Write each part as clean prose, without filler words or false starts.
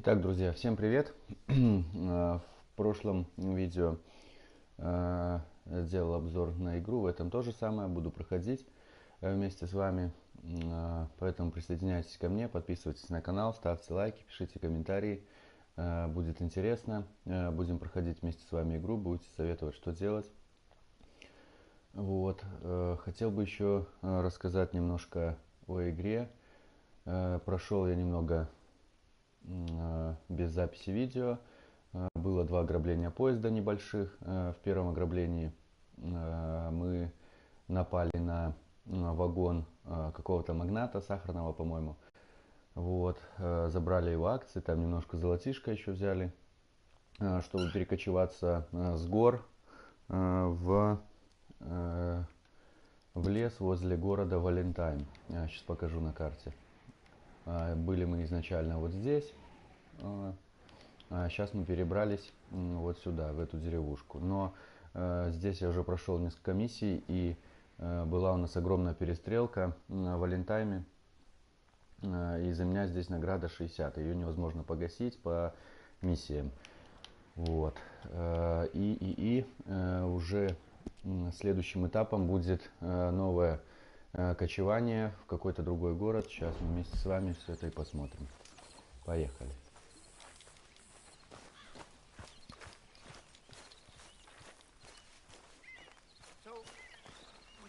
Итак, друзья, всем привет! В прошлом видео сделал обзор на игру, в этом то же самое, буду проходить вместе с вами. Поэтому присоединяйтесь ко мне, подписывайтесь на канал, ставьте лайки, пишите комментарии, будет интересно. Будем проходить вместе с вами игру, будете советовать, что делать. Вот. Хотел бы еще рассказать немножко о игре. Прошел я немного без записи видео. Было 2 ограбления поезда небольших. В первом ограблении мы напали на вагон какого-то магната сахарного, по-моему. Вот. Забрали его акции, там немножко золотишко еще взяли, чтобы перекочеваться с гор в лес возле города Валентайн. Сейчас покажу на карте. Были мы изначально вот здесь, а сейчас мы перебрались вот сюда, в эту деревушку. Но здесь я уже прошел несколько миссий, и была у нас огромная перестрелка в Валентайме. И за меня здесь награда 60, ее невозможно погасить по миссиям. Вот. И уже следующим этапом будет новое кочевание в какой-то другой город. Сейчас мы вместе с вами все это и посмотрим. Поехали.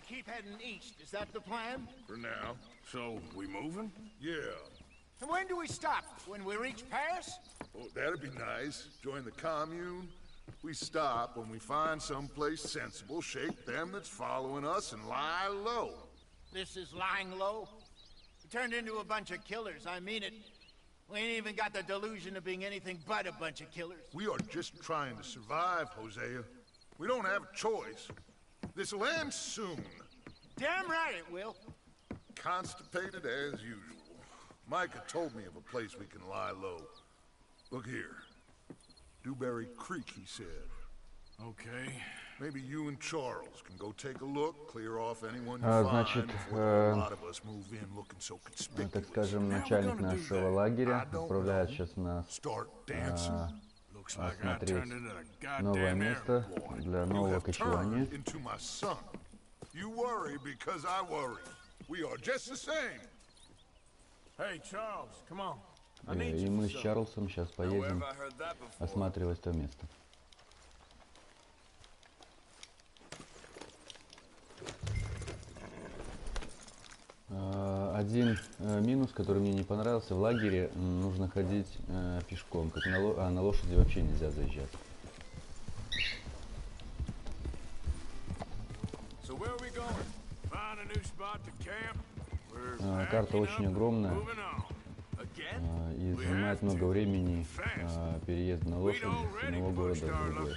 Keep heading east. Is that the plan? For now. So, we moving? Yeah. And when do we stop? When we reach Paris? Oh, that'd be nice. Join the commune. We stop when we find someplace sensible, shake them that's following us, and lie low. This is lying low? We turned into a bunch of killers, I mean it. We ain't even got the delusion of being anything but a bunch of killers. We are just trying to survive, Hosea. We don't have a choice. This'll end soon. Damn right it will. Constipated as usual. Micah told me of a place we can lie low. Look here. Dewberry Creek, he said. Okay. Maybe you and Charles can go take a look, clear off anyone you find Значит, before a lot of us move in looking so conspicuous. так скажем, начальник нашего лагеря отправляет сейчас нас осмотреть новое место для нового кочевания. You worry because I worry. We are just the same. Hey, Charles, come on. И мы с Чарльзом сейчас поедем осматривать то место. Один минус, который мне не понравился, в лагере нужно ходить пешком, как на лошади вообще нельзя заезжать. Карта очень огромная и занимает много времени переезд на лошади с одного города в другой.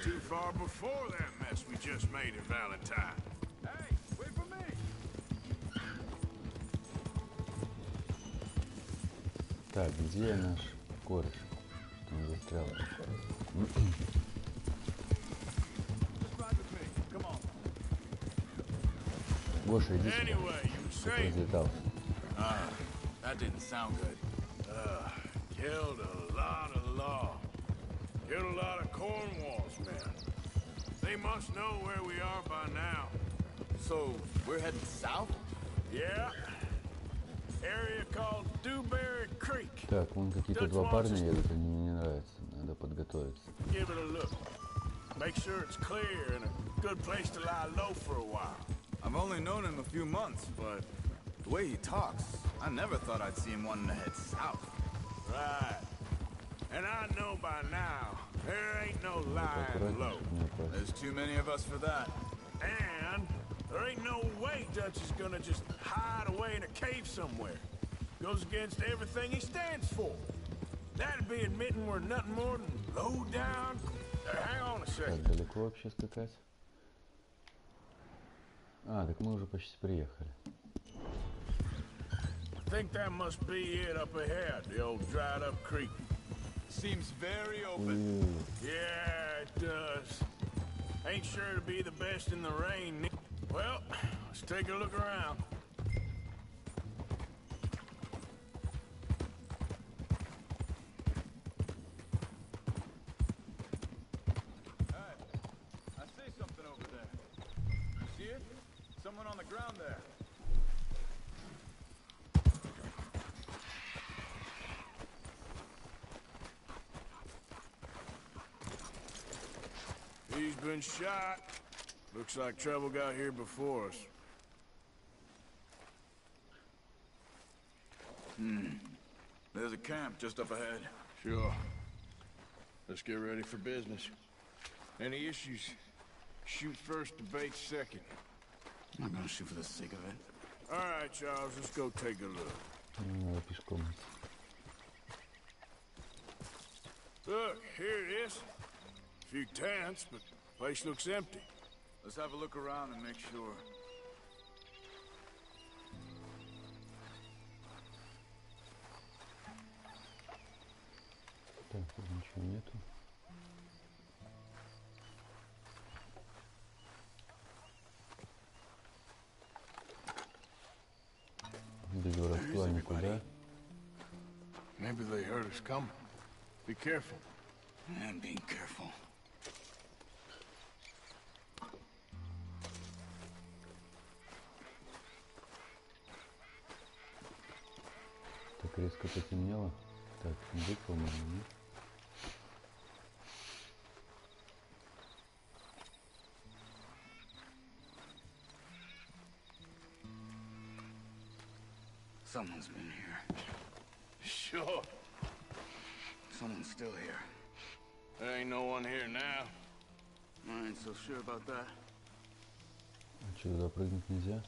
Так, где наш кореш? Он застрял. Гоша, иди сюда. Разлетался. That didn't sound good. Killed a lot of law. Killed a lot of Cornwall's men. They must know where we are by now. So, we're heading south? Yeah. Area called Dewberry Creek. Так, вон какие-то 2 парня едут, они мне не нравятся. Надо подготовиться. Give it a look. Make sure it's clear and a good place to lie low for a while. I've only known him a few months, but the way he talks, I never thought I'd see him wanting to head south. Right. And I know by now, there ain't no lying low. There's too many of us for that. And there ain't no way Dutch is gonna just hide away in a cave somewhere. Goes against everything he stands for. That'd be admitting we're nothing more than low down. Hang on a second. Так, далеко вообще скакать? Так мы уже почти приехали. I think that must be it up ahead, the old dried up creek. Seems very open. Yeah, it does. Ain't sure to be the best in the rain. Well, let's take a look around. someone on the ground there. He's been shot. Looks like trouble got here before us. There's a camp just up ahead. Sure. Let's get ready for business. Any issues? Shoot first, debate second. I'm not gonna shoot for the sake of it. All right, Charles, let's go take a look. Надо пешком. Look, here it is. A few tents, but the place looks empty. Let's have a look around and make sure. Так, тут ничего нету. Без воровства никуда. Maybe they heard us coming. Be careful. I'm being careful. Так резко потемнело. Так, бык, по-моему, нет? Someone's been here. Sure. Someone's still here. There ain't no one here now. I ain't so sure about that. А что, туда прыгнуть нельзя?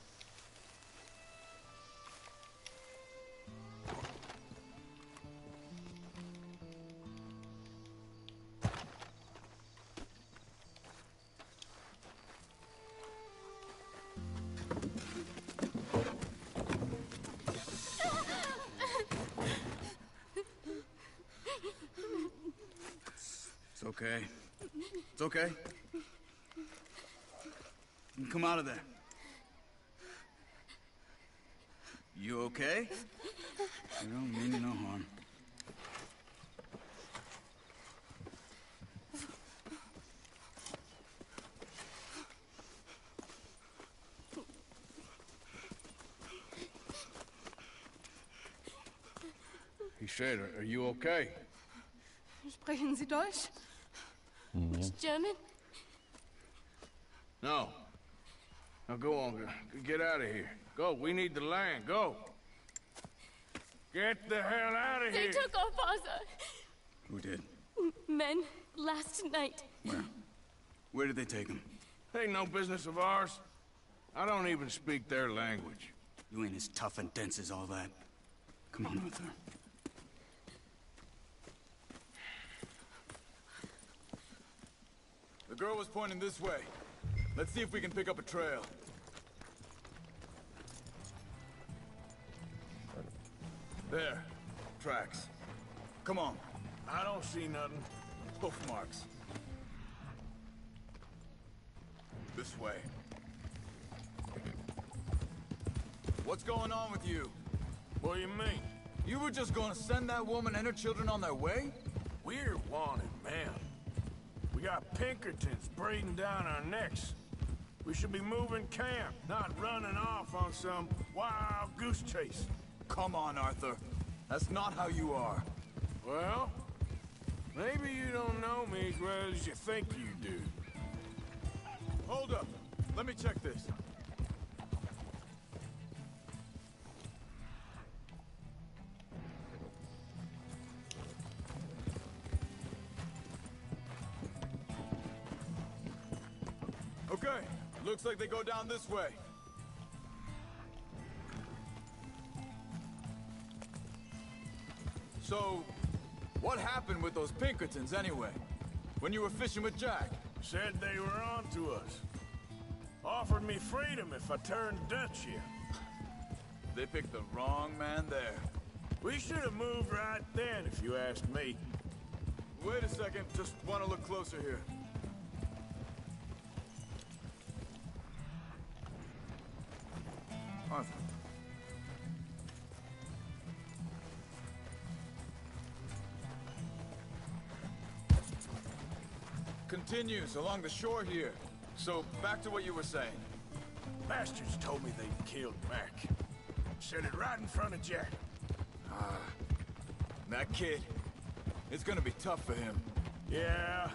It's okay. It's okay. You can come out of there. You okay? You don't mean no harm. He said, are you okay? Sprechen Sie Deutsch? Нет. German? No. Now go on, get out of here. Go, we need the land, go. Get the hell out of They here. took our father. Who did? Men last night. Where? Where did they take him? Ain't no business of ours. I don't even speak their language. You ain't as tough and dense as all that. Come on, Arthur. The girl was pointing this way. Let's see if we can pick up a trail. There. Tracks. Come on. I don't see nothing. Hoof marks. This way. What's going on with you? What do you mean? You were just gonna send that woman and her children on their way? We're wanted, man. We got Pinkertons breathing down our necks. We should be moving camp, not running off on some wild goose chase. Come on, Arthur. That's not how you are. Well, maybe you don't know me as well as you think you do. Hold up. Let me check this. Okay, looks like they go down this way. So, what happened with those Pinkertons anyway? When you were fishing with Jack? Said they were on to us. Offered me freedom if I turned Dutch here. They picked the wrong man there. We should have moved right then, if you ask me. Wait a second, just want to look closer here. Arthur. Continues along the shore here. So, back to what you were saying. Bastards told me they killed Mac. Said it right in front of Jack. That kid, it's gonna be tough for him. Yeah,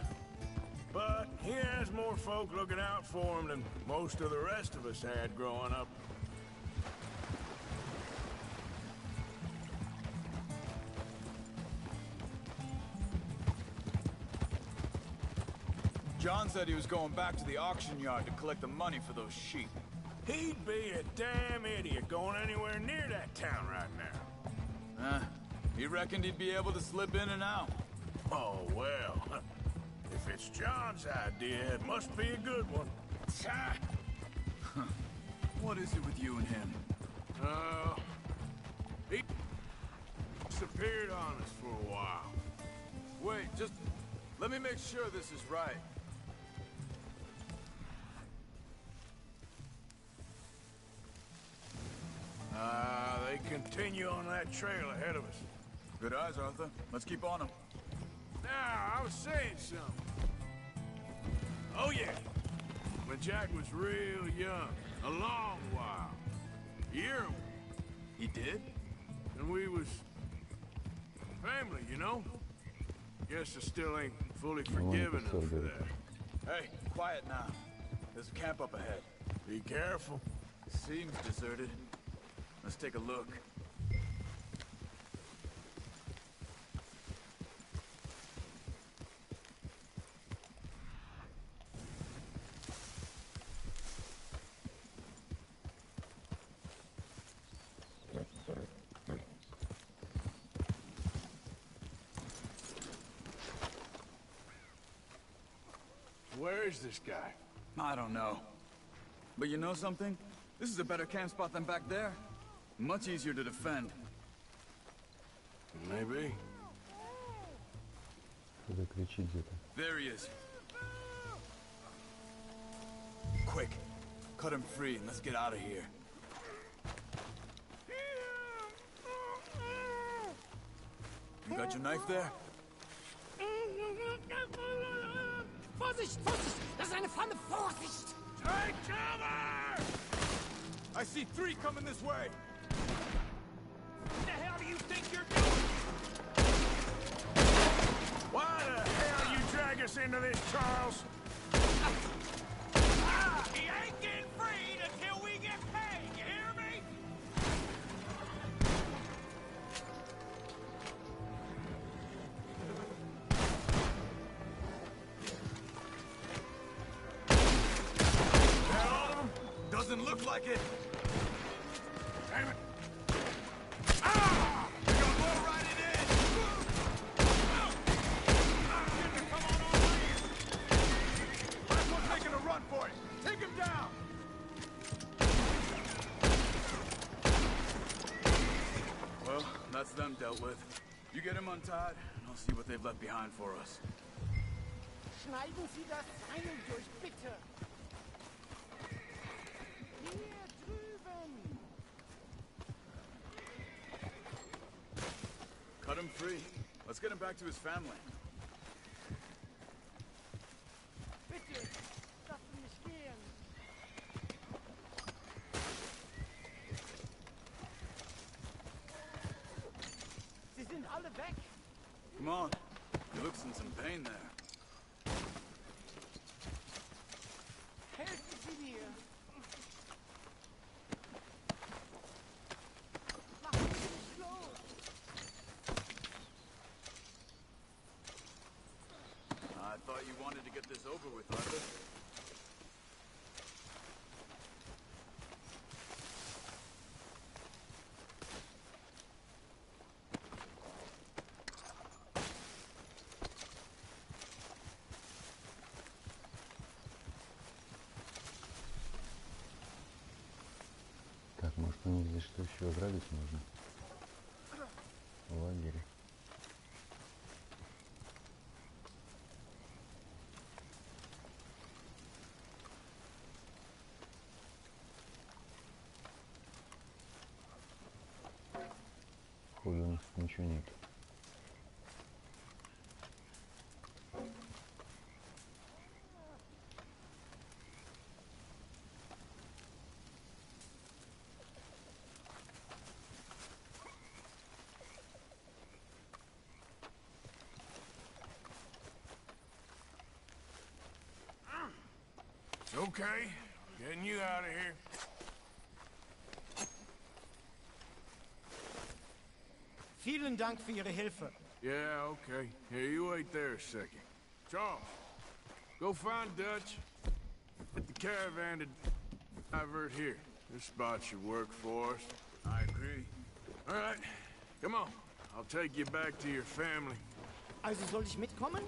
but he has more folk looking out for him than most of the rest of us had growing up. John said he was going back to the auction yard to collect the money for those sheep. He'd be a damn idiot going anywhere near that town right now. He reckoned he'd be able to slip in and out. Oh, well. If it's John's idea, it must be a good one. What is it with you and him? He disappeared on us for a while. Wait, just let me make sure this is right. They continue on that trail ahead of us. Good eyes, Arthur. Let's keep on him. Now, I was saying something. Oh, yeah. When Jack was real young, a long while. Year, He did? and we was family, you know? Guess I still ain't fully forgiven him for that. Hey, quiet now. There's a camp up ahead. Be careful. Seems deserted. Let's take a look. Where is this guy? I don't know. But you know something? This is a better camp spot than back there. Much easier to defend. Maybe. Кто-то кричит где-то. There he is. Quick, cut him free and let's get out of here. You got your knife there? Vorsicht, Vorsicht! Das ist eine Pfanne! Vorsicht! Take cover! I see 3 coming this way. What the hell do you think you're doing? Why the hell you drag us into this, Charles? He ain't getting freed until we get paid, you hear me? That all of them? Doesn't look like it. Damn it. You're gonna blow right it in. Come on over here. Last one's making a run for it. Take him down. Well, that's them dealt with. You get him untied, and I'll see what they've left behind for us. Schneiden Sie das Seil durch, bitte! Hier drüben! Cut him free. Let's get him back to his family. Bitte! Lassen mich gehen! Sie sind alle weg! Come on. He looks in some pain there. Helfen Sie mir! Machen Sie mich los! I thought you wanted to get this over with, Arthur. Так, может у них здесь что еще ограбить можно? В лагере. Походу у них тут ничего нет. Okay, getting you out of here. Vielen Dank für Ihre Hilfe. Yeah, okay. Here, you wait there a second. Charles, go find Dutch. Get the caravan to divert here. This spot should work for us. I agree. All right, come on. I'll take you back to your family. Also soll ich mitkommen?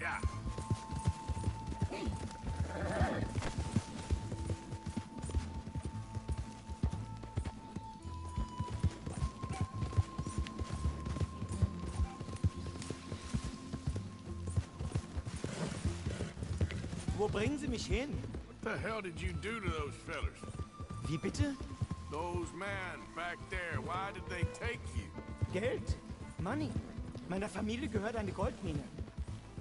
Ja. Wo bringen Sie mich hin? What the hell did you do to those fellers? Wie bitte? Those men back there, why did they take you? Geld. Money. Meiner Familie gehört eine Goldmine.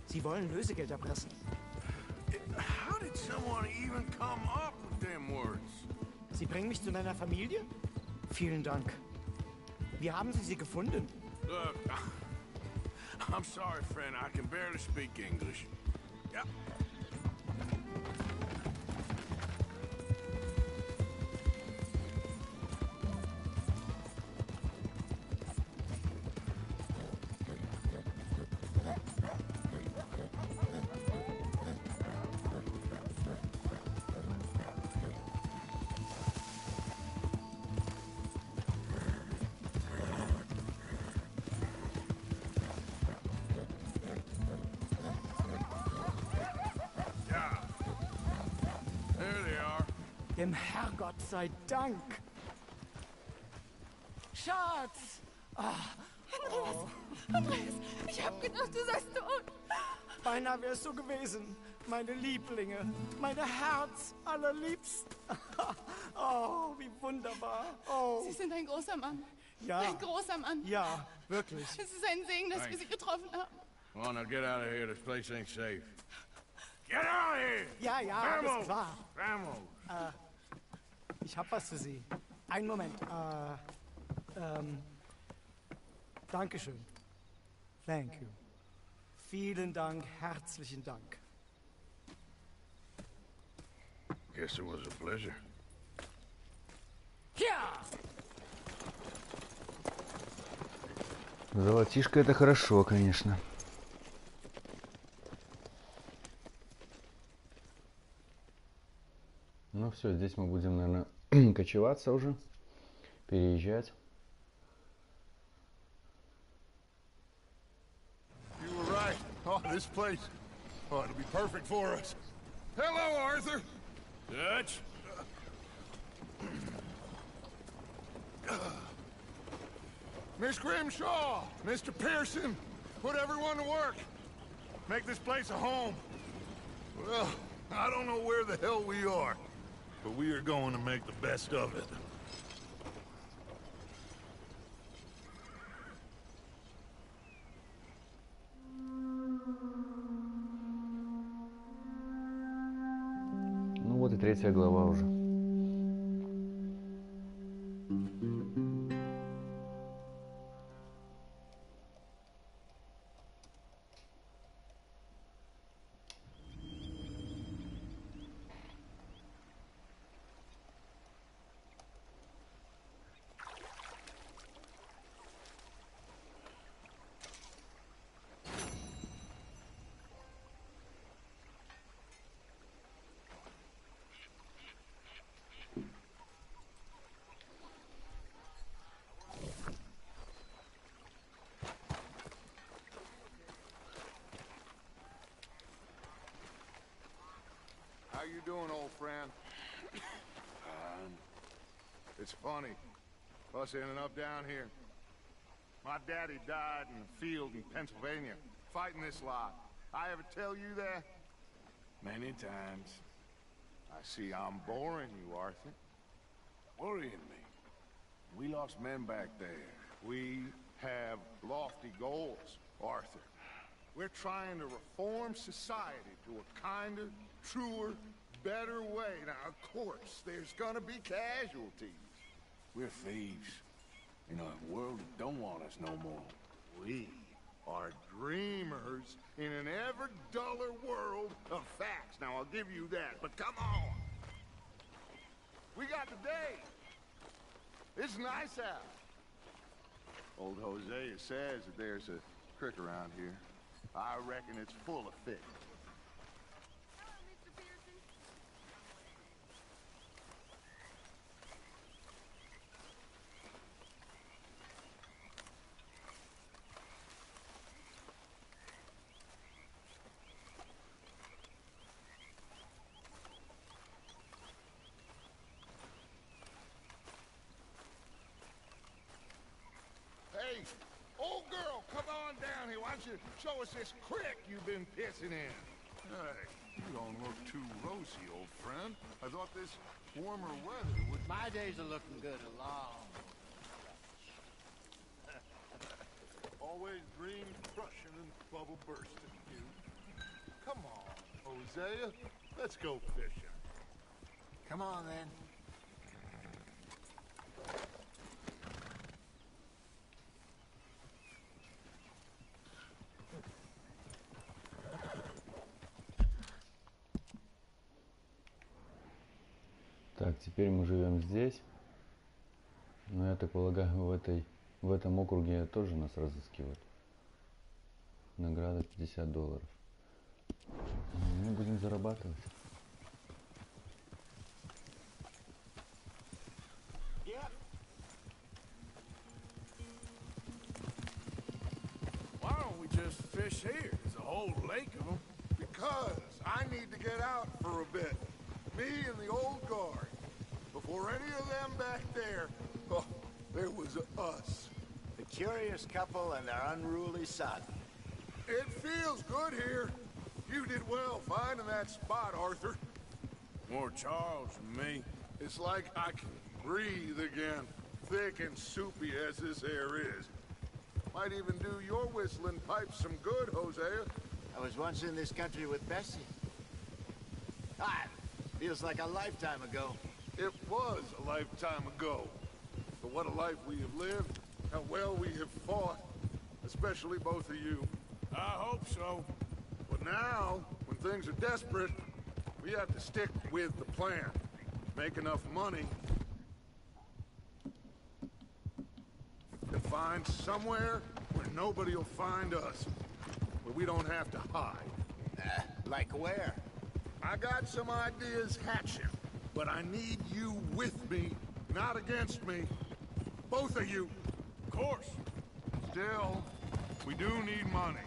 Sie wollen Lösegeld erpressen. How did someone even come up with them words? Sie bringen mich zu meiner Familie? Vielen Dank. Wie haben Sie sie gefunden? Look, I'm sorry, friend. I can barely speak English. Yeah. Dem Herrgott sei Dank. Schatz! Andreas, ich hab gedacht, du seist tot. Beinahe wär's so gewesen. Meine Lieblinge, meine Herz allerliebst. Oh, wie wunderbar. Oh, Sie sind ein großer Mann. ja, Ein großer Mann. ja, wirklich. Es ist ein Segen, dass wir Sie getroffen haben. Come on, now get out of here. This place ain't safe. Get out of here! Ja, ja, alles klar. Vamos! Ich hab was für Sie. Einen Moment. Dankeschön. Thank you. Vielen Dank, herzlichen Dank. Guess it was a pleasure. Ja! Золотишко это хорошо, конечно. Ну все, здесь мы будем, наверное, кочеваться уже, переезжать. You were right. Oh, this place. Oh, it'll be perfect for us. Hello, Arthur. Dutch? Miss Grimshaw, Mr. Pearson, put everyone to work. Make this place a home. Well, I don't know where the hell we are, but we are going to make the best of it. Ну вот и 3-я глава уже. How you doing, old friend? It's funny, us ending up down here. My daddy died in the field in Pennsylvania, fighting this lot. I ever tell you that? Many times. I see I'm boring you, Arthur. Worrying me. We lost men back there. We have lofty goals, Arthur. We're trying to reform society to a kinder, truer, better way. Now, of course, there's gonna be casualties. We're thieves. In a world that don't want us no more. We are dreamers in an ever duller world of facts. Now, I'll give you that, but come on. We got the day. It's nice out. Old Hosea says that there's a creek around here. I reckon it's full of fish. Hello, Mr. Pearson. Hey, old girl, come on down here. Why don't you show us this creek you've been pissing in? Hey, you don't look too rosy, old friend. I thought this warmer weather would... My days are looking good along. Always dream crushing and bubble bursting, you. Come on, Hosea. Let's go fishing. Come on, then. Так, теперь мы живем здесь. Но я так полагаю, в этом округе тоже нас разыскивают. Награда $50. Мы будем зарабатывать. Yep. Why don't we just fish here? There's a whole lake of them. Because I need to get out for a bit. Me and the old guard. Before any of them back there, oh, there was us. The curious couple and their unruly son. It feels good here. You did well finding that spot, Arthur. More Charles than me. It's like I can breathe again, thick and soupy as this air is. Might even do your whistling pipes some good, Hosea. I was once in this country with Bessie. Feels like a lifetime ago. It was a lifetime ago. But what a life we have lived, how well we have fought, especially both of you. I hope so. But now, when things are desperate, we have to stick with the plan. Make enough money to find somewhere where nobody will find us. Where we don't have to hide. Like where? I got some ideas hatching, but I need you with me, not against me. Both of you. Of course. Still, we do need money.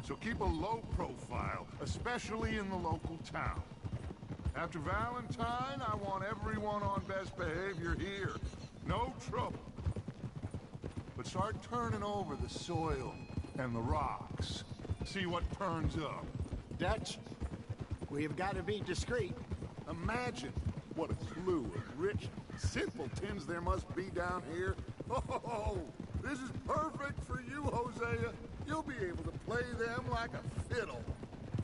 So keep a low profile, especially in the local town. After Valentine, I want everyone on best behavior here. No trouble. But start turning over the soil and the rocks. See what turns up. Dutch, we've got to be discreet. Imagine what a clue of rich simpletons there must be down here. Oh, this is perfect for you, Hosea. You'll be able to play them like a fiddle.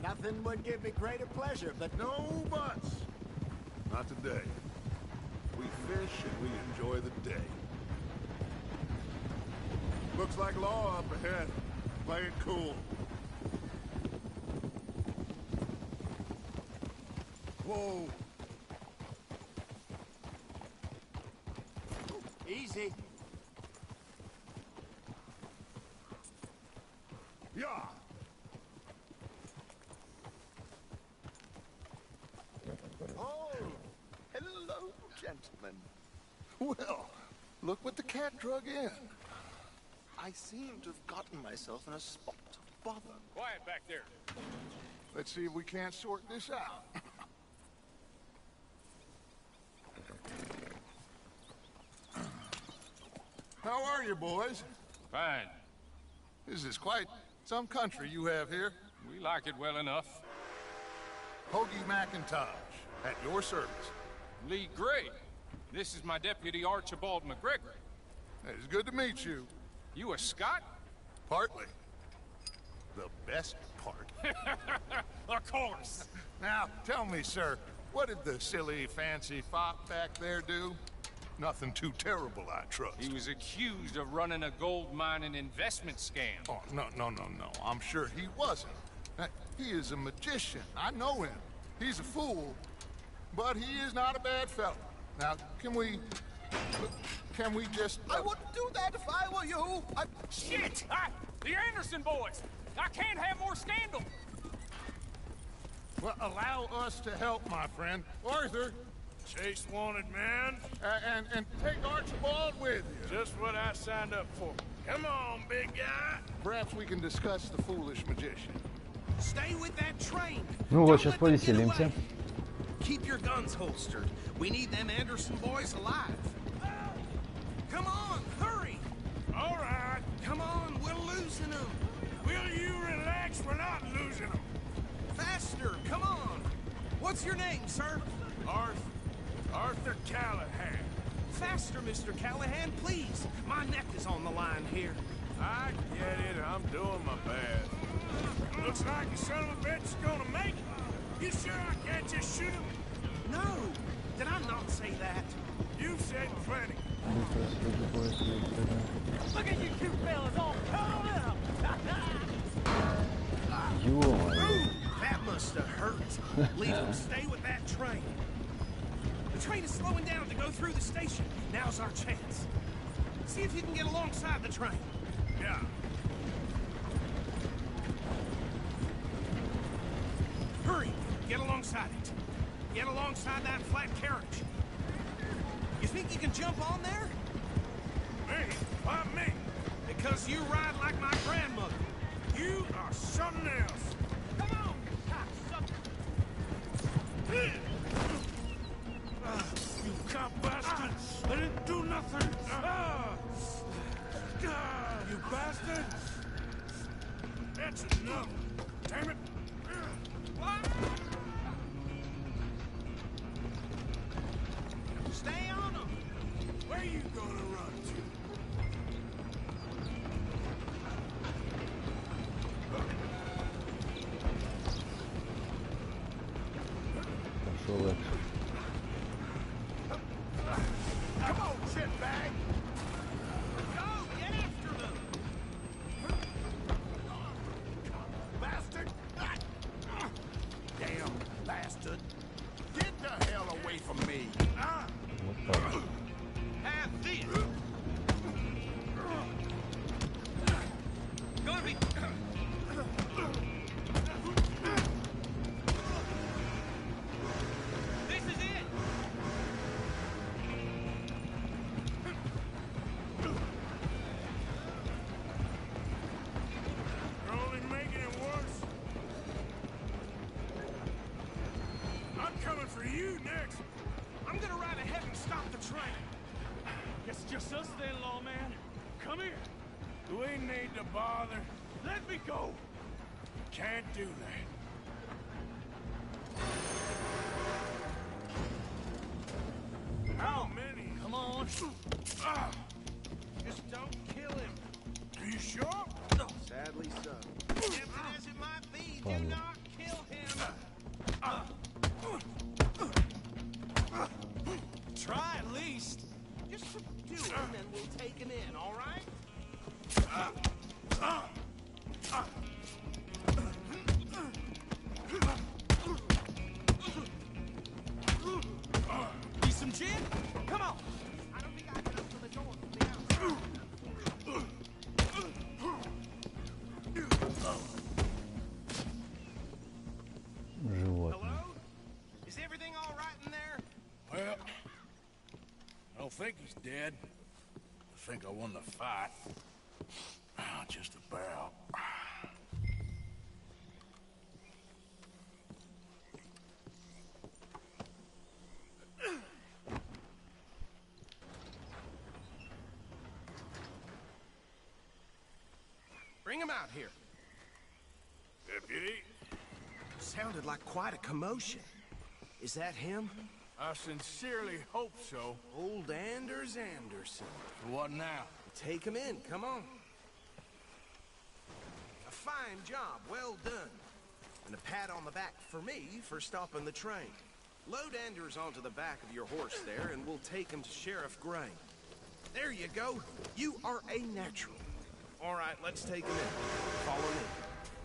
Nothing would give me greater pleasure, but No buts. Not today. We fish and we enjoy the day. Looks like law up ahead. Play it cool. Whoa. easy. Yeah. Oh, hello, gentlemen. Well, look what the cat drug in. I seem to have gotten myself in a spot of bother. Quiet back there. Let's see if we can't sort this out. How are you, boys? Fine. This is quite some country you have here. We like it well enough. Hoagie McIntosh, at your service. Lee Gray. This is my deputy Archibald McGregor. It's good to meet you. You a Scot? Partly. The best part. Of course. Now, tell me, sir, what did the silly, fancy fop back there do? Nothing too terrible, I trust. He was accused of running a gold mining investment scam. Oh, no. I'm sure he wasn't. He is a magician. I know him. He's a fool, but he is not a bad fellow. Now, can we just... I wouldn't do that if I were you. Shit! The Anderson boys! I can't have more scandal! Well, allow us to help, my friend. Arthur, Chase wanted man. and take Archibald with you. Just what I signed up for. Come on, big guy. Perhaps we can discuss the foolish magician. Stay with that train. Ну вот, Don't сейчас let them get повеселимся. away. Keep your guns holstered. We need them Anderson boys alive. Come on, hurry. All right. Come on, we're losing them. Will you relax? We're not losing them. Faster, come on. What's your name, sir? Arthur Callahan. Faster, Mr. Callahan, please. My neck is on the line here. I get it. I'm doing my best. Looks like the son of a bitch is gonna make it. You sure I can't just shoot him? No, did I not say that? You said plenty. Look at you two fellas all curled up. Ё-моё. That must have hurt. Leave them stay with that train. The train is slowing down to go through the station. Now's our chance. See if you can get alongside the train. Yeah. Hurry, get alongside it. Get alongside that flat carriage. You think you can jump on there? Me? Why me? Because you ride like my grandmother. You are something else. Come on, cocksucker. You cop bastard! I didn't do nothing! You bastard! That's enough! Damn it! Stay on them. Where you gonna run to? Пошел экшен. Come on, shitbag! Go, get after them. Bastard! Damn bastard! Get the hell away from me! Вот так. Have this. Gonna be. This is it. You're only making it worse. I'm coming for you next. I'm gonna ride ahead and stop the train. Guess it's just us then, lawman. Come here. Do we need to bother? Let me go. Can't do that. How many? Come on. Ah, Just don't kill him. are you sure? Sadly so. Tempted as it might be, do not kill him. Try at least. Just subdue him and we'll take him in, all right? Need some gin? Come on. I don't think I can open the door from the outside. Животное. Hello? Is everything all right in there? Well, I don't think he's dead. I think I won the fight. Just about. Bring him out here. Deputy, Sounded like quite a commotion. Is that him? I sincerely hope so. Old Anders Anderson. What now? Take him in, come on. A fine job, well done. And a pat on the back for me for stopping the train. Load Anders onto the back of your horse there, and we'll take him to Sheriff Gray. There you go. You are a natural. All right, let's take him in. Follow me.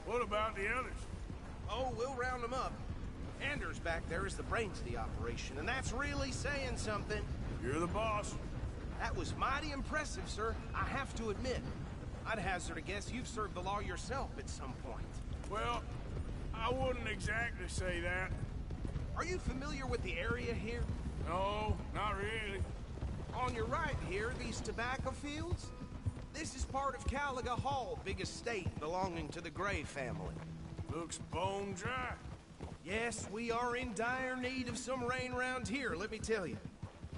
What about the others? Oh, we'll round them up. Anders back there is the brains of the operation, and that's really saying something. You're the boss. That was mighty impressive, sir. I have to admit. I'd hazard a guess you've served the law yourself at some point. Well, I wouldn't exactly say that. Are you familiar with the area here? No, not really. On your right here, these tobacco fields? This is part of Caliga Hall, big estate belonging to the Gray family. Looks bone dry. Yes, we are in dire need of some rain around here, let me tell you.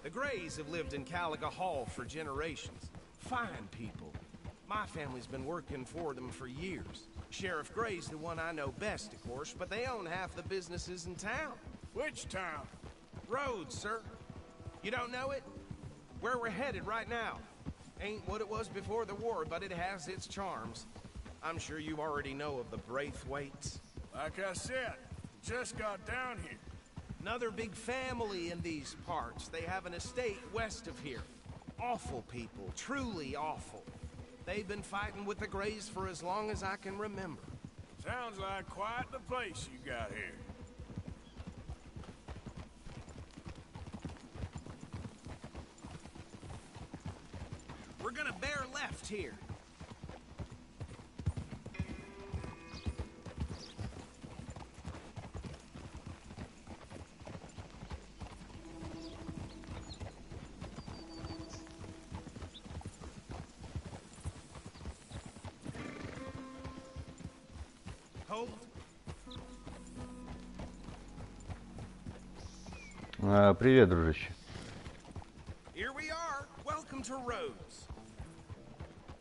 The Grays have lived in Caliga Hall for generations. Fine people. My family's been working for them for years. Sheriff Gray's the one I know best, of course, but they own half the businesses in town. Which town? Rhodes, sir. You don't know it? Where we're headed right now. Ain't what it was before the war, but it has its charms. I'm sure you already know of the Braithwaites. Like I said, just got down here. Another big family in these parts. They have an estate west of here. Awful people, truly awful. They've been fighting with the Grays for as long as I can remember. Sounds like quite the place you got here. We're gonna bear left here. Hold. Привет, дружище. Here we are. Welcome to Rhodes.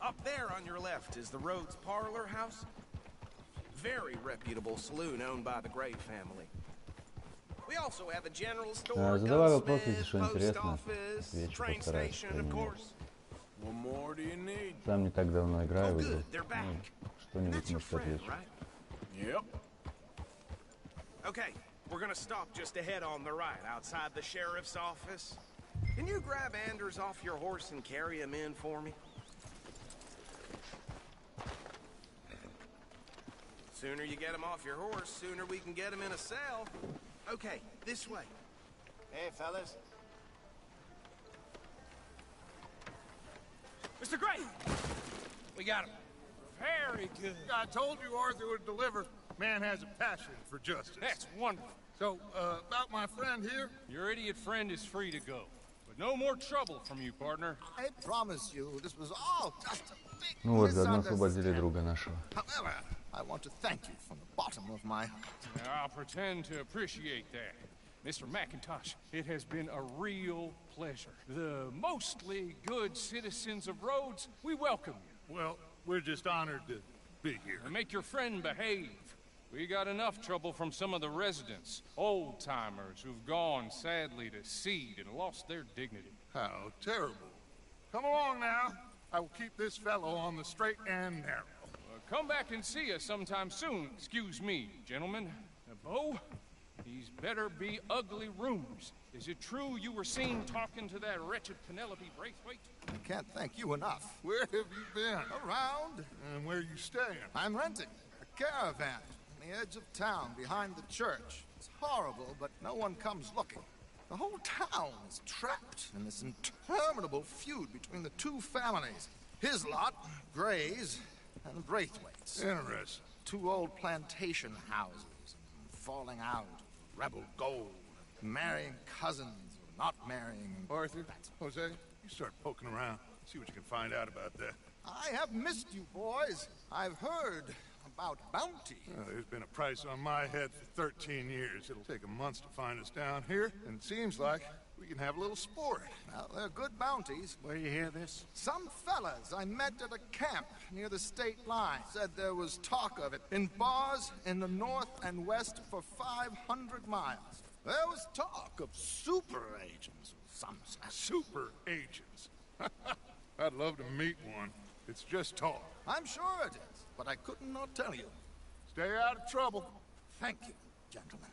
Up there on your left is the Rhodes Parlor House. Very reputable saloon owned by the Gray family. We also have a general store, Задавай вопросы, если gunsmith, что post интересно. office, Отвечу, train постараюсь, station, по of крайней мере. course. What more do you need? Сам не так давно играю Oh, в игру. good. They're back. And Что-нибудь that's your может friend, отвечу. right? Yep. Okay, we're gonna stop just ahead on the right, outside the sheriff's office. Can you grab Anders off your horse and carry him in for me? Sooner you get him off your horse, sooner we can get him in a cell. Okay, this way. Hey, fellas. Mr. Gray! We got him. Very good. I told you Arthur would deliver. Man has a passion for justice. That's wonderful. So, about my friend here, Your idiot friend is free to go. But no more trouble from you, partner. I promise you, this was all just a big Ну вот, заодно освободили misunderstanding. друга нашего. However, I want to thank you from the bottom of my heart. I'll pretend to appreciate that. Mr. McIntosh, it has been a real pleasure. The mostly good citizens of Rhodes, we welcome you. well, we're just honored to be here. And make your friend behave. We got enough trouble from some of the residents, old-timers who've gone, sadly, to seed and lost their dignity. How terrible. Come along now. I will keep this fellow on the straight and narrow. Come back and see us sometime soon. Excuse me, gentlemen. Bo, these better be ugly rumors. Is it true you were seen talking to that wretched Penelope Braithwaite? I can't thank you enough. Where have you been? Around, And where you staying? I'm renting a caravan on the edge of town behind the church. It's horrible, but no one comes looking. The whole town is trapped in this interminable feud between the two families. His lot, Gray's, and Braithwaite's. Interesting. Two old plantation houses, falling out, rebel gold, marrying cousins, or not marrying. Arthur, Jose, you start poking around. See what you can find out about that. I have missed you, boys. I've heard about bounty. There's been a price on my head for 13 years. It'll take a month to find us down here, and it seems like we can have a little sport. Well, they're good bounties. Where you hear this? Some fellas I met at a camp near the state line said there was talk of it in bars in the north and west for 500 miles. There was talk of super agents of some sort. Super agents. I'd love to meet one. It's just talk. I'm sure it is, but I couldn't not tell you. Stay out of trouble. Thank you, gentlemen.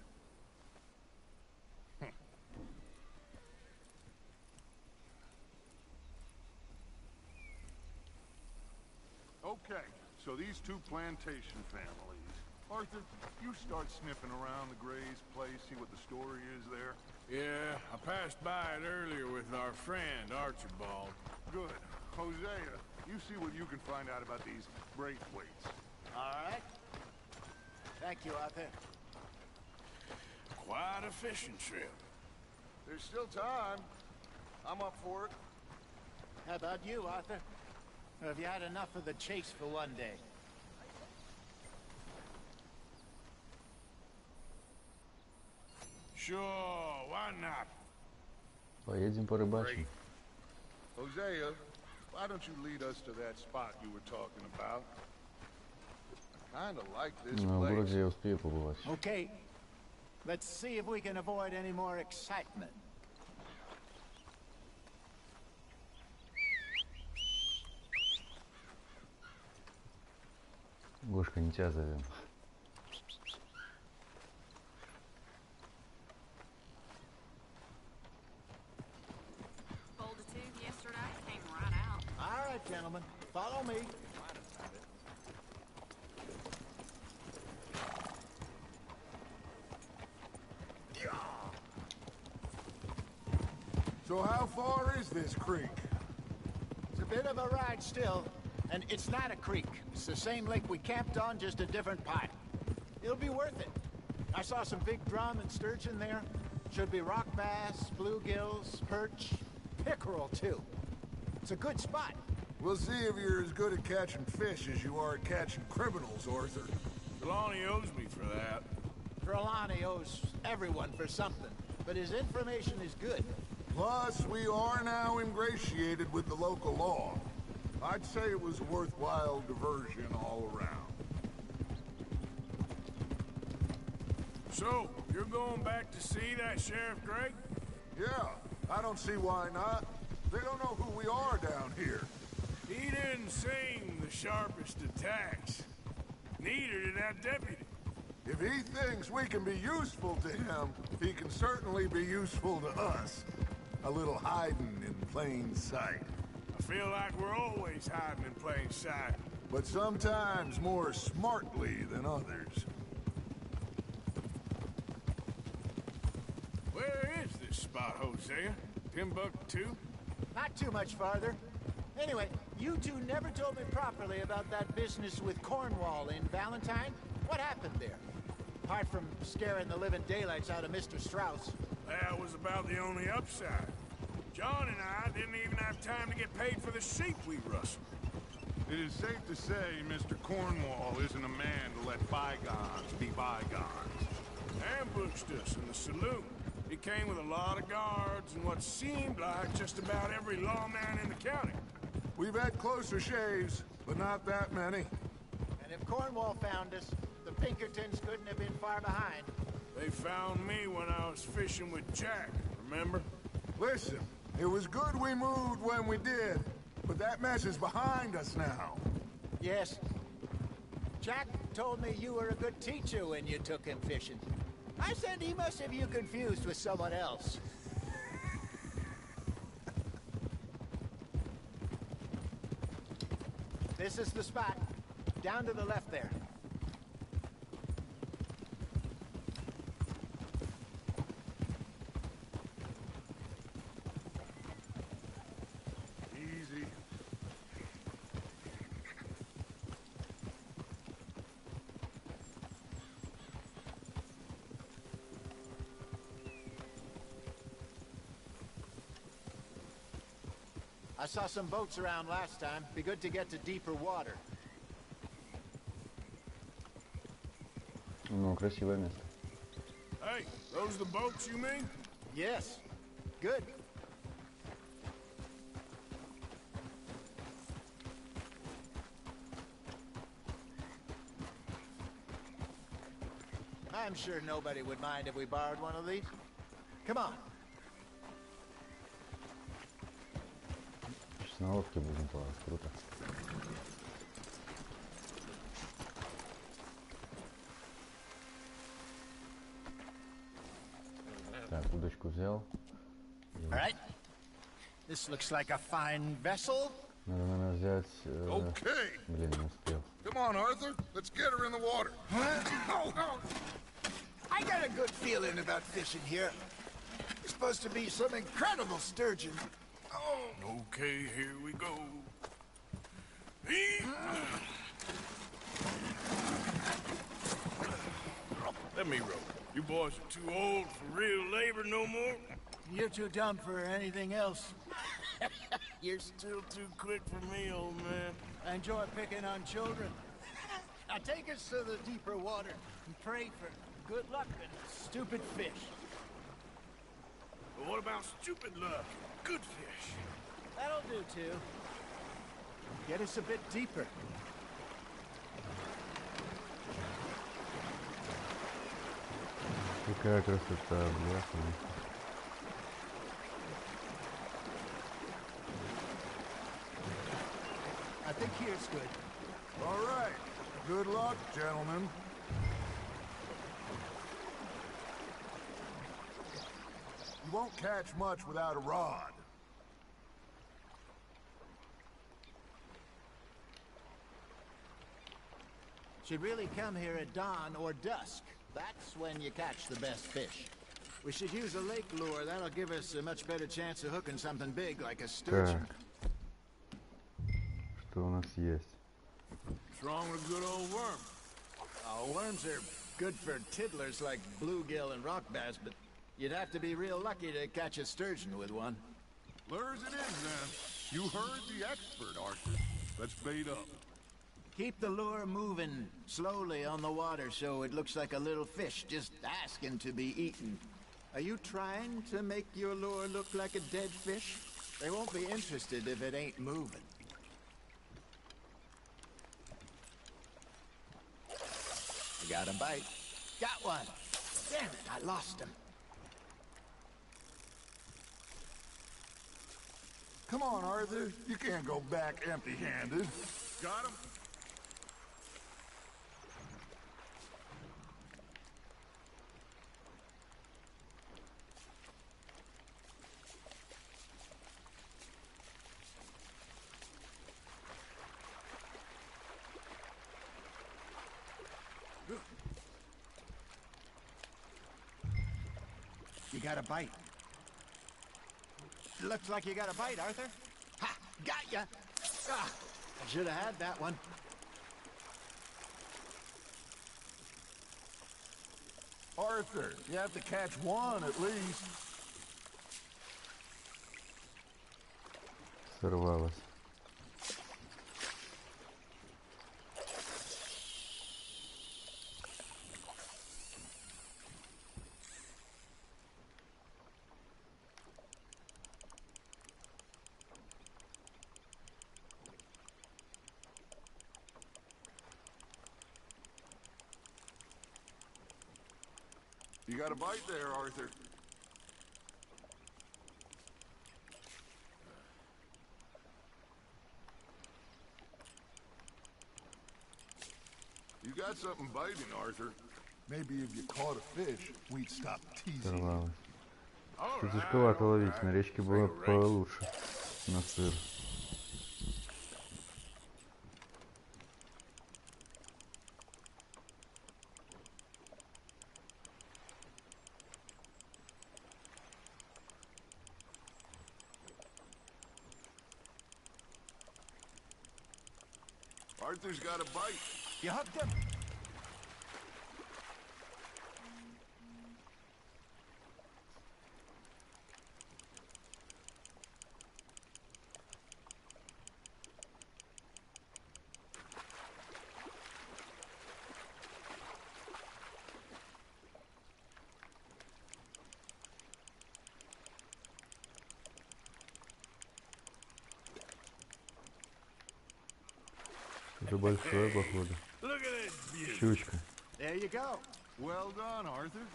Okay, so these two plantation families. Arthur, you start sniffing around the Gray's place, see what the story is there. Yeah, I passed by it earlier with our friend, Archibald. Good. Hosea, you see what you can find out about these Braithwaites. All right. Thank you, Arthur. Quite a fishing trip. There's still time. I'm up for it. How about you, Arthur? Or have you had enough of the chase for one day? Sure, why not? Поедем порыбачим. Hosea, why don't you lead us to that spot you were talking about? I kinda like this Ну, в place. городе я успею побывать. Okay. Let's see if we can avoid any more excitement. Гошка, не тебя зовем. Bowled a tube yesterday, came right out. All right, gentlemen. Follow me. So how far is this creek? It's a bit of a ride still, and it's not a creek. It's the same lake we camped on, just a different pipe. It'll be worth it. I saw some big drum and sturgeon there. Should be rock bass, bluegills, perch, pickerel too. It's a good spot. We'll see if you're as good at catching fish as you are at catching criminals, Arthur. Trelawney owes me for that. Trelawney owes everyone for something, but his information is good. Plus, we are now ingratiated with the local law. I'd say it was a worthwhile diversion all around. So, you're going back to see that Sheriff Gray? Yeah, I don't see why not. They don't know who we are down here. He didn't seem the sharpest attacks. Neither did that deputy. If he thinks we can be useful to him, he can certainly be useful to us. A little hiding in plain sight. I feel like we're always hiding in plain sight. But sometimes more smartly than others. Where is this spot, Hosea? Timbuktu? Not too much farther. Anyway, you two never told me properly about that business with Cornwall in Valentine. What happened there? Apart from scaring the living daylights out of Mr. Strauss. That was about the only upside. John and I didn't even have time to get paid for the sheep we rustled. It is safe to say Mr. Cornwall isn't a man to let bygones be bygones. Ambushed us in the saloon. He came with a lot of guards and what seemed like just about every lawman in the county. We've had closer shaves, but not that many. And if Cornwall found us, the Pinkertons couldn't have been far behind. They found me when I was fishing with Jack, remember? Listen, it was good we moved when we did, but that mess is behind us now. Yes. Jack told me you were a good teacher when you took him fishing. I said he must have you confused with someone else. This is the spot. Down to the left there. Easy. I saw some boats around last time. Be good to get to deeper water. Ну, красивое место. Hey, those the boats you mean? Yes. Good. I'm sure nobody would mind if we borrowed one of these. Come on. Сейчас на лодке будем плавать. Круто. Так, удочку взял. All right. This looks like a fine vessel. Надо, наверное, взять... Okay. Блин, не успел. Come on, Arthur. Let's get her in the water. I got a good feeling about fishing here. There's supposed to be some incredible sturgeon. Oh. Okay, here we go. Let me row. You boys are too old for real labor no more. You're too dumb for anything else. You're still too quick for me, old man. I enjoy picking on children. Now take us to the deeper water and pray for good luck and stupid fish. But what about stupid luck? Good fish. That'll do too. Get us a bit deeper. Какая красота, бляха. I think here's good. All right. Good luck, gentlemen. You won't catch much without a rod. Should really come here at dawn or dusk. That's when you catch the best fish. We should use a lake lure. That'll give us a much better chance of hooking something big like a sturgeon. Что у нас есть? What's wrong with a good old worm? Oh, worms are good for tiddlers like bluegill and rock bass, but you'd have to be real lucky to catch a sturgeon with one. Lures it in, then. You heard the expert, Arthur. Let's bait up. Keep the lure moving slowly on the water so it looks like a little fish just asking to be eaten. Are you trying to make your lure look like a dead fish? They won't be interested if it ain't moving. You got a bite. Got one. Damn it, I lost him. Come on, Arthur. You can't go back empty-handed. Got him? You got a bite. Looks like you got a bite, Arthur. Ha! Got ya! Ah, I should have had that one. Arthur, you have to catch one at least. Сорвалось. You got a bite there, Arthur. You got something biting, Arthur. Maybe if you caught a fish, we'd stop teasing. Сорвалось. Что тяжковато ловить, на речке было получше. На сыр. Arthur's got a bite. You hooked him? Это большое, походу. Щучка. There you go. Well done, Arthur.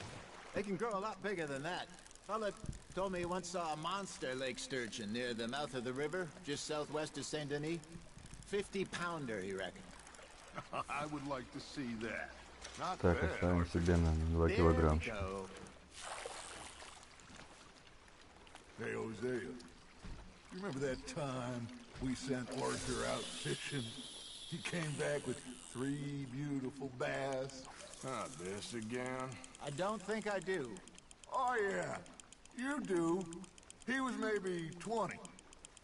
They can grow a lot bigger than that. Fella told me he once saw a monster lake sturgeon near the mouth of the river, just southwest of Saint Denis. 50-pounder, he reckoned. I would like to see that. Not Так, bad, оставим Arthur. себе на 2 There we килограммчика. go. Hey, Hosea. You remember that time We sent Arthur out fishing. He came back with 3 beautiful bass. Not this again. I don't think I do. Oh, yeah. You do. He was maybe 20.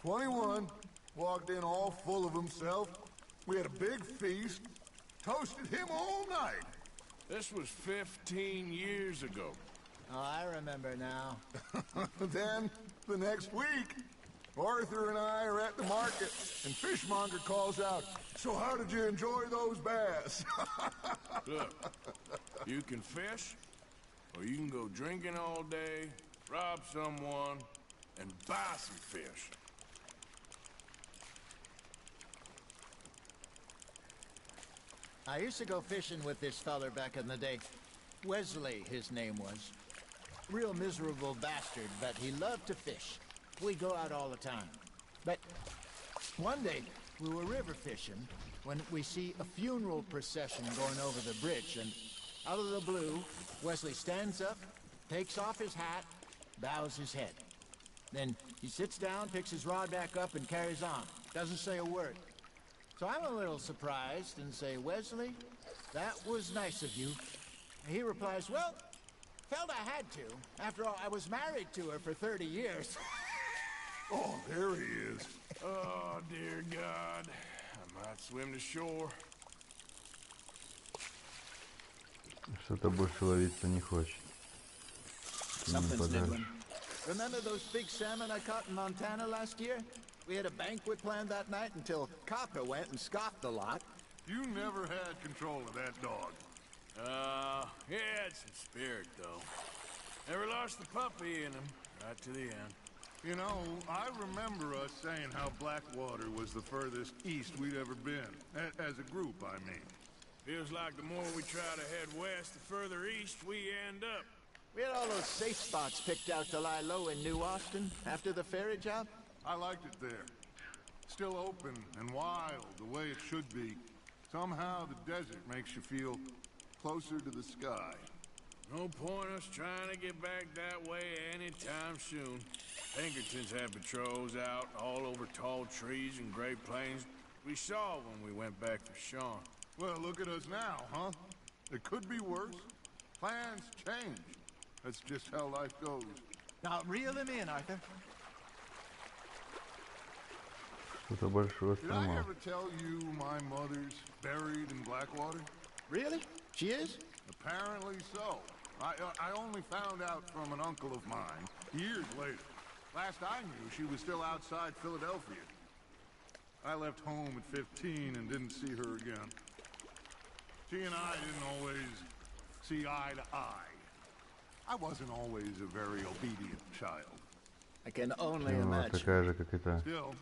21. Walked in all full of himself. We had a big feast. Toasted him all night. This was 15 years ago. Oh, I remember now. Then, the next week, Arthur and I are at the market, and Fishmonger calls out, "So how did you enjoy those bass?" Look, you can fish, or you can go drinking all day, rob someone, and buy some fish. I used to go fishing with this feller back in the day. Wesley, his name was. Real miserable bastard, but he loved to fish. We'd go out all the time. But one day, we were river fishing when we see a funeral procession going over the bridge, and out of the blue, Wesley stands up, takes off his hat, bows his head. Then he sits down, picks his rod back up, and carries on. Doesn't say a word. So I'm a little surprised and say, "Wesley, that was nice of you." And he replies, "Well, felt I had to. After all, I was married to her for 30 years. Oh, there he is. Oh, dear God. I might swim to shore. Что-то больше ловиться не хочет. Something's nibbling. Remember those big salmon I caught in Montana last year? We had a banquet planned that night until Copper went and scoffed a lot. You never had control of that dog. He had some spirit, though. Never lost the puppy in him, right to the end. You know, I remember us saying how Blackwater was the furthest east we'd ever been. As a group, I mean. Feels like the more we try to head west, the further east we end up. We had all those safe spots picked out to lie low in New Austin after the ferry job. I liked it there. Still open and wild, the way it should be. Somehow the desert makes you feel closer to the sky. No point us trying to get back that way anytime soon. Pinkertons had patrols out all over tall trees and Great Plains. We saw when we went back for Sean. Well, look at us now, huh? It could be worse. Plans change. That's just how life goes. Now reel him in, Arthur. Что-то большое Did I сломал. ever tell you my mother's buried in Blackwater? Really? She is? Apparently so. I only found out from an uncle of mine years later. Last I knew, she was still outside Philadelphia. I left home at 15 and didn't see her again. She and I didn't always see eye to eye. I wasn't always a very obedient child. I can only Ну, imagine. такая же, как это Still,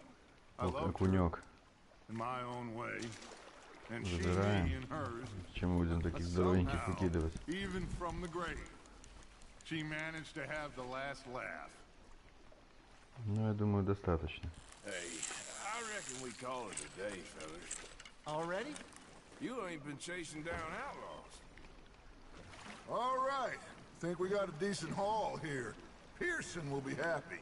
I loved her окунек. in my own way. And she Забираем. me in hers. Чем мы будем But таких здоровеньких somehow, выкидывать? even from the grave, she managed to have the last laugh. Ну, я думаю, достаточно. Hey, I reckon we call it a day, fellas. Already? You ain't been chasing down outlaws. All right. Think we got a decent haul here. Pearson will be happy.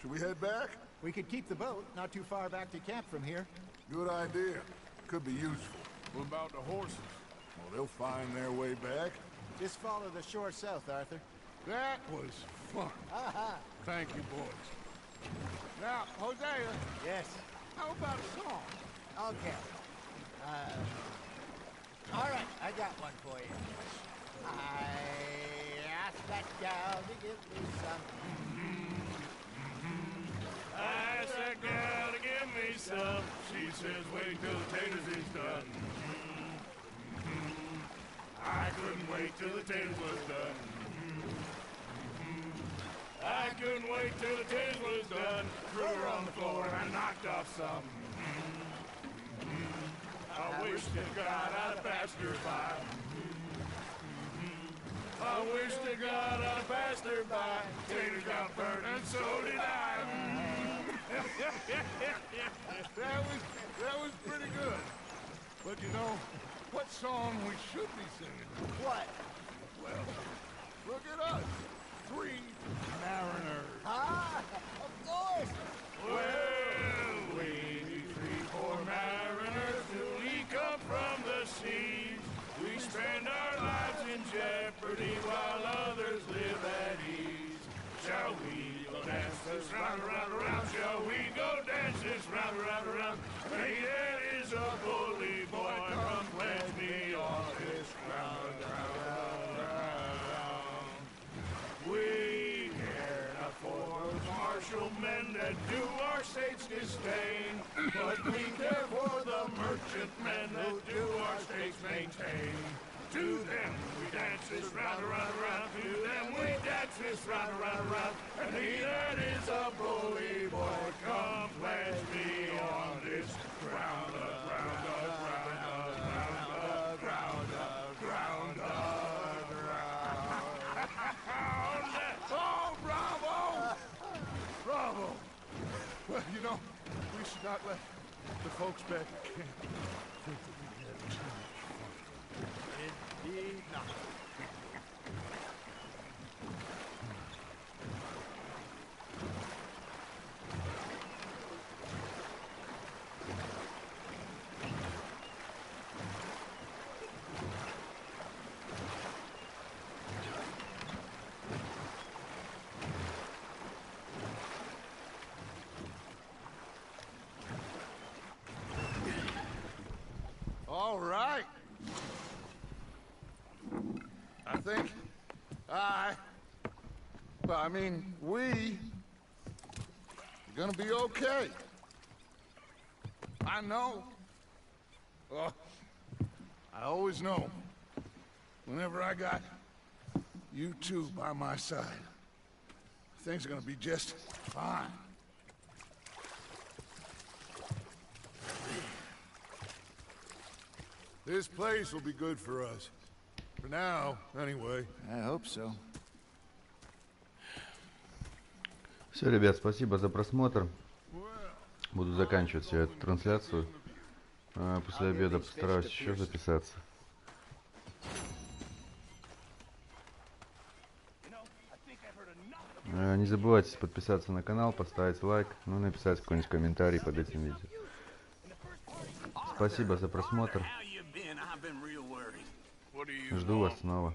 Should we head back? We could keep the boat not too far back to camp from here. Good idea. Could be useful. What about the horses? Well, they'll find their way back. Just follow the shore south, Arthur. That was fun. Thank you, boys. Now, Hosea, Yes. how about a song? Okay. All right, I got one for you. I asked that gal to give me some. I asked that gal to give me some. She says, wait till the taters is done. I couldn't wait till the taters was done. I couldn't wait till the taters was done. Threw her on the floor and I knocked off some. I wish to God I'd have passed her by. I wish to God I'd have passed her by. Taters got burnt and so did I. That was pretty good. But you know, what song we should be singing? What? Well, look at us. 3 mariners. Ah, of course. Well, we liberty while others live at ease. Shall we go dance this round, around, around? Shall we go dance this round, around, around? Hey, there is a bully boy, come pledge me on this ground, ground, ground. We care not for martial men that do our state's disdain, but we care for the merchant men that do our state's maintain. To them we dance this round, around, around. To them we dance this round, around, around. And he that is a bully boy, come pledge me on this ground, ground, ground, ground, ground, ground, ground. Oh, bravo! Bravo! Well, you know, we should not let the folks back at camp think that we had too much fun. Indeed not. All right. I think we are gonna be okay. I know. Well, I always know. Whenever I got you two by my side, things are gonna be just fine. This place will be good for us. For now, anyway. I hope so. Все, ребят, спасибо за просмотр. Буду заканчивать всю эту трансляцию. После обеда постараюсь еще записаться. Не забывайте подписаться на канал, поставить лайк, ну и написать какой-нибудь комментарий под этим видео. Спасибо за просмотр. Жду вас снова.